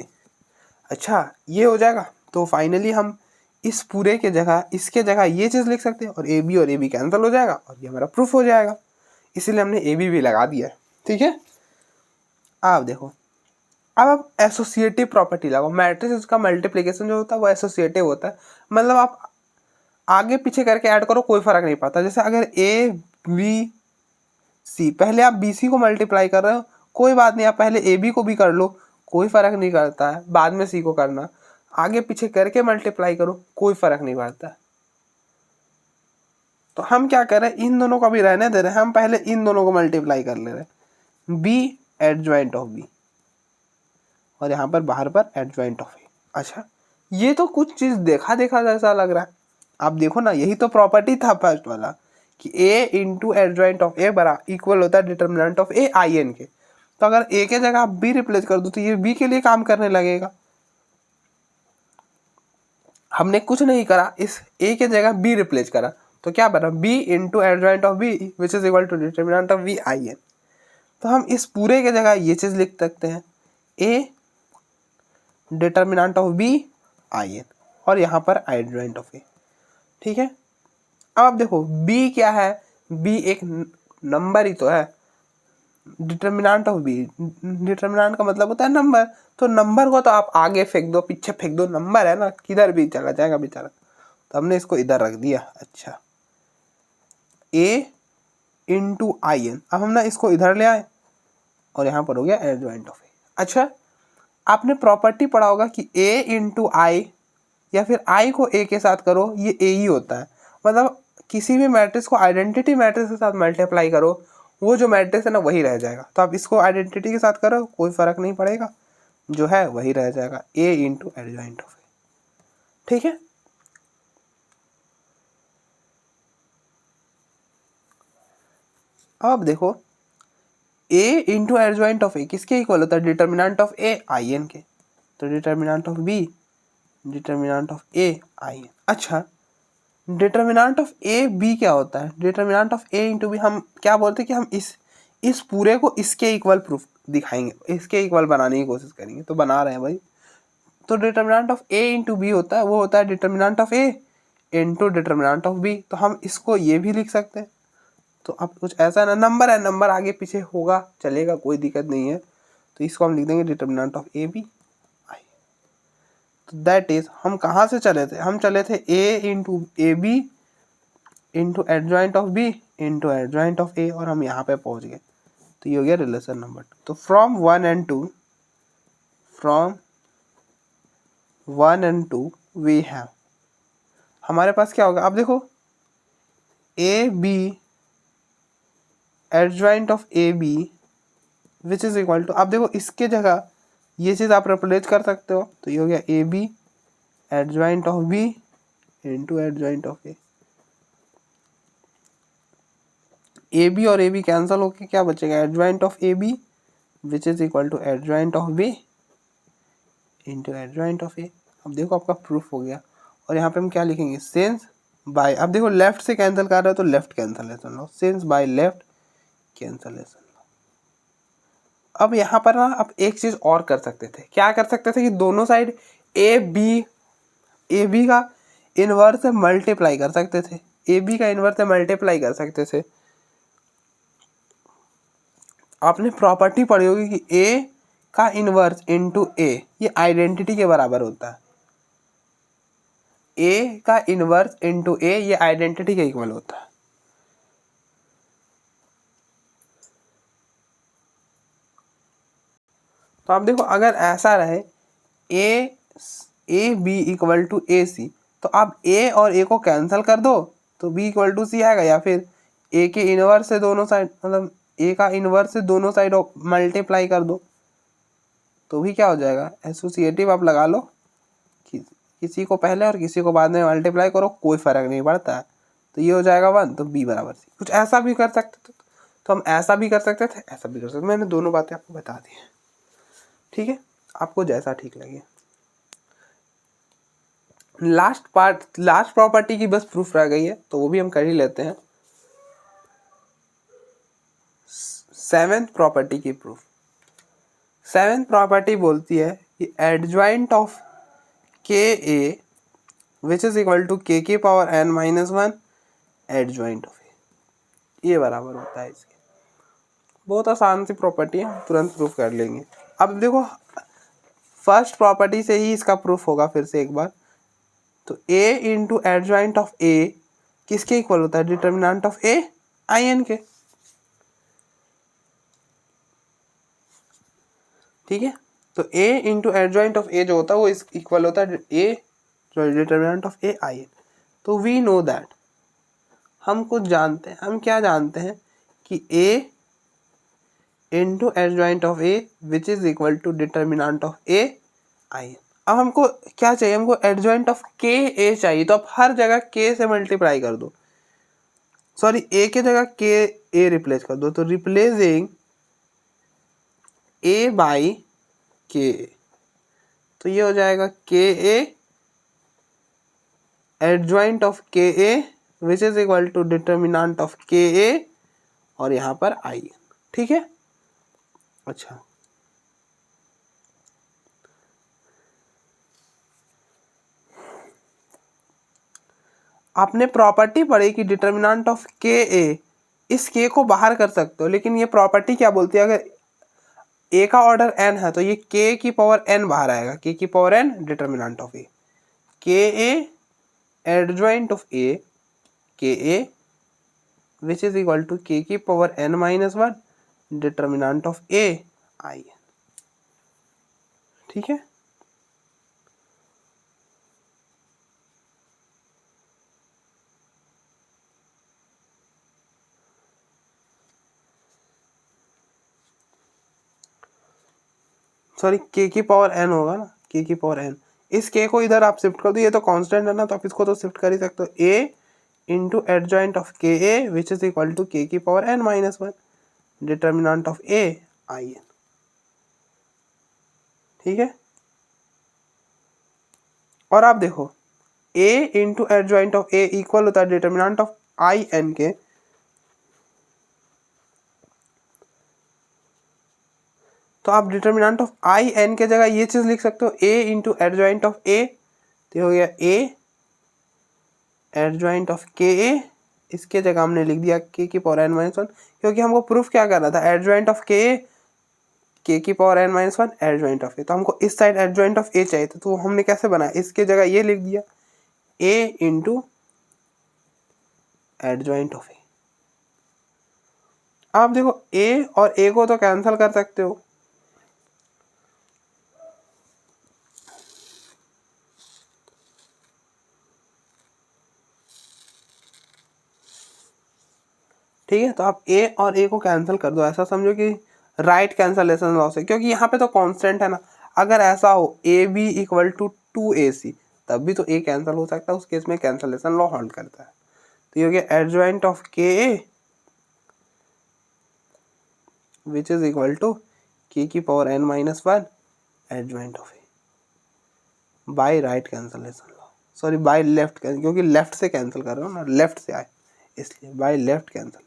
Speaker 1: अच्छा ये हो जाएगा, तो फाइनली हम इस पूरे के जगह इसके जगह ये चीज़ लिख सकते हैं, और ए बी कैंसिल हो जाएगा और ये हमारा प्रूफ हो जाएगा, इसीलिए हमने ए बी भी लगा दिया है, ठीक है। आप देखो अब एसोसिएटिव प्रॉपर्टी लगाओ। मैट्रिक्स का मल्टीप्लिकेशन जो होता है वो एसोसिएटिव होता है, मतलब आप आगे पीछे करके ऐड करो कोई फर्क नहीं पड़ता। जैसे अगर ए बी सी, पहले आप बी सी को मल्टीप्लाई कर रहे हो कोई बात नहीं, आप पहले ए बी को भी कर लो कोई फर्क नहीं करता है, बाद में सी को करना, आगे पीछे करके मल्टीप्लाई करो कोई फर्क नहीं पड़ता है। तो हम क्या कर रहे हैं, इन दोनों को भी रहने दे रहे हैं, हम पहले इन दोनों को मल्टीप्लाई कर ले रहे हैं, बी एडजॉइंट ऑफ बी और यहाँ पर बाहर पर एडजॉइंट ऑफ ए। अच्छा, ये तो कुछ चीज देखा देखा जैसा लग रहा है। आप देखो ना, यही तो प्रॉपर्टी था फर्स्ट वाला कि A into adjoint of A बरा इक्वल होता है determinant of A I N के। तो अगर ए के जगह आप बी रिप्लेस कर दो तो ये बी के लिए काम करने लगेगा। हमने कुछ नहीं करा, इस ए के जगह बी रिप्लेस करा तो क्या बना, B into adjoint of B which is equal to determinant of B I N. तो हम इस पूरे के जगह ये चीज लिख सकते हैं, A determinant of B I N और यहाँ पर एडजॉइंट ऑफ ए। ठीक है, अब आप देखो b क्या है, b एक नंबर ही तो है, डिटर्मिनेंट ऑफ b, डिटर्मिनेंट का मतलब होता है नंबर, तो नंबर को तो आप आगे फेंक दो पीछे फेंक दो, नंबर है ना, किधर भी चला जाएगा बेचारा। तो हमने इसको इधर रख दिया। अच्छा, a इंटू आई एन, अब हम ना इसको इधर ले आए और यहाँ पर हो गया एडजॉइंट ऑफ ए। अच्छा, आपने प्रॉपर्टी पढ़ा होगा कि a इंटू आई या फिर i को a के साथ करो ये a ही होता है, मतलब किसी भी मैट्रिक्स को आइडेंटिटी मैट्रिक्स के साथ मल्टीप्लाई करो वो जो मैट्रिक्स है ना वही रह जाएगा। तो आप इसको आइडेंटिटी के साथ करो कोई फर्क नहीं पड़ेगा, जो है वही रह जाएगा, a into adjoint of A. ठीक है, अब देखो a into adjoint of A किसके इक्वल होता है, determinant of a I N के, तो determinant of b determinant of a I N. अच्छा, डिटर्मिनेंट ऑफ ए बी क्या होता है, determinant of A into B, हम क्या बोलते हैं कि हम इस पूरे को इसके इक्वल प्रूफ दिखाएंगे, इसके इक्वल बनाने की कोशिश करेंगे, तो बना रहे हैं भाई। तो determinant of A into B होता है, वो होता है determinant of A into determinant of B. तो हम इसको ये भी लिख सकते हैं। तो अब कुछ ऐसा ना, नंबर है, नंबर आगे पीछे होगा चलेगा कोई दिक्कत नहीं है, तो इसको हम लिख देंगे determinant of A B I. तो दैट इज, हम कहाँ से चले थे, हम चले थे A into A B into adjoint of B into adjoint of A और हम यहाँ पे पहुँच गए। तो ये हो गया रिलेशन नंबर 2। तो फ्रॉम 1 and 2 वी हैव, हमारे पास क्या होगा, अब देखो A B adjoint of A B which is equal to, अब देखो इसके जगह ये चीज़ आप रिप्लेस कर सकते हो, तो ये हो गया A B adjoint of B into adjoint of A B और ए बी कैंसिल होके क्या बचेगा, adjoint of A B which is equal to adjoint of B into adjoint of A. अब देखो आपका प्रूफ हो गया। और यहाँ पे हम क्या लिखेंगे, सिंस बाय, अब देखो लेफ्ट से कैंसिल कर रहे हो तो लेफ्ट कैंसलेशन लो, सिंस बाय लेफ्ट कैंसलेशन लो। अब यहाँ पर ना आप एक चीज़ और कर सकते थे, क्या कर सकते थे कि दोनों साइड ए बी का इनवर्स से मल्टीप्लाई कर सकते थे, ए बी का इनवर्स से मल्टीप्लाई कर सकते थे। आपने प्रॉपर्टी पढ़ी होगी कि ए का इनवर्स इंटू ए ये आइडेंटिटी के बराबर होता है, ए का इनवर्स इंटू ए ये आइडेंटिटी के इक्वल होता है। तो आप देखो अगर ऐसा रहे ए बी इक्वल टू ए सी, तो आप ए और ए को कैंसिल कर दो तो बी इक्वल टू सी आएगा, या फिर ए के इनवर्स से दोनों साइड, मतलब ए का इनवर्स से दोनों साइड मल्टीप्लाई कर दो तो भी क्या हो जाएगा, एसोसिएटिव आप लगा लो, किसी को पहले और किसी को बाद में मल्टीप्लाई करो कोई फर्क नहीं पड़ता है, तो ये हो जाएगा 1, तो बी बराबर सी। कुछ ऐसा भी कर सकते थे, तो हम ऐसा भी कर सकते थे ऐसा भी कर सकते, मैंने दोनों बातें आपको बता दी हैं। ठीक है, आपको जैसा ठीक लगे। लास्ट प्रॉपर्टी की बस प्रूफ रह गई है, तो वो भी हम कर ही लेते हैं। 7th प्रॉपर्टी की प्रूफ। 7th प्रॉपर्टी बोलती है कि एडजॉइंट ऑफ के A which is equal to के की power n minus 1 adjoint of A, ये बराबर होता है इसके। बहुत आसान सी प्रॉपर्टी है, तुरंत प्रूफ कर लेंगे। अब देखो फर्स्ट प्रॉपर्टी से ही इसका प्रूफ होगा फिर से एक बार। तो a into adjoint of a किसके इक्वल होता है, determinant of a I N के। ठीक है, तो a into adjoint of a जो होता है वो इस इक्वल होता है a determinant of a I N. तो वी नो दैट, हम कुछ जानते हैं, हम क्या जानते हैं कि a into adjoint of a which is equal to determinant of a I N. अब हमको क्या चाहिए, हमको एडजॉइंट ऑफ के ए चाहिए, तो आप हर जगह के से मल्टीप्लाई कर दो, सॉरी ए के जगह के ए रिप्लेस कर दो, तो रिप्लेसिंग ए बाई के, तो ये हो जाएगा के ए एडजॉइंट ऑफ के A which is equal to determinant of के ए और यहाँ पर आई। ठीक है, अच्छा आपने प्रॉपर्टी पढ़ी कि डिटर्मिनेंट ऑफ के ए, इस के को बाहर कर सकते हो, लेकिन ये प्रॉपर्टी क्या बोलती है, अगर ए का ऑर्डर एन है तो ये के की पावर एन बाहर आएगा, के की power n determinant of A, k A adjoint of A k A which is equal to के की power N minus one determinant of A I. ठीक है, सॉरी के की पावर एन होगा ना, के की पावर एन, इस के को इधर आप शिफ्ट कर दो, ये तो कांस्टेंट है ना, तो आप इसको तो शिफ्ट कर ही सकते हो, ए इंटू एडजॉइंट ऑफ के A which is equal to के की power N minus one determinant of A I N. ठीक है, और आप देखो a into adjoint of a equal होता है डिटर्मिनेंट ऑफ आई एन के, तो आप डिटर्मिनेंट ऑफ आई एन के जगह ये चीज लिख सकते हो a into adjoint of a, तो हो गया a एडजॉइंट ऑफ के ए, इसके जगह हमने लिख दिया के की पावर एन माइनस वन, क्योंकि हमको प्रूफ क्या करना था, एडजॉइंट ऑफ के की power N minus one adjoint of A, तो हमको इस साइड एडजॉइंट ऑफ ए चाहिए था, तो हमने कैसे बनाया, इसके जगह ये लिख दिया a इंटू एडजॉइंट ऑफ ए। आप देखो a और a को तो कैंसिल कर सकते हो, ठीक है, तो आप a और a को कैंसिल कर दो, ऐसा समझो कि राइट कैंसलेशन लॉस है, क्योंकि यहाँ पे तो कांस्टेंट है ना, अगर ऐसा हो ए बी इक्वल टू 2ac तब भी तो a कैंसिल हो सकता है, उस केस में कैंसलेशन लॉ होल्ड करता है, तो ये हो गया एडजॉइंट ऑफ के A which is equal to के की power N minus one adjoint of A by right cancellation law, sorry by left, क्योंकि लेफ्ट से कैंसिल कर रहा हूँ ना, लेफ्ट से आए इसलिए बाय लेफ्ट कैंसिल।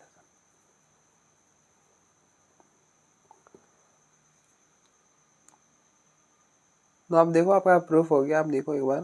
Speaker 1: तो आप देखो आपका प्रूफ हो गया, आप देखो एक बार,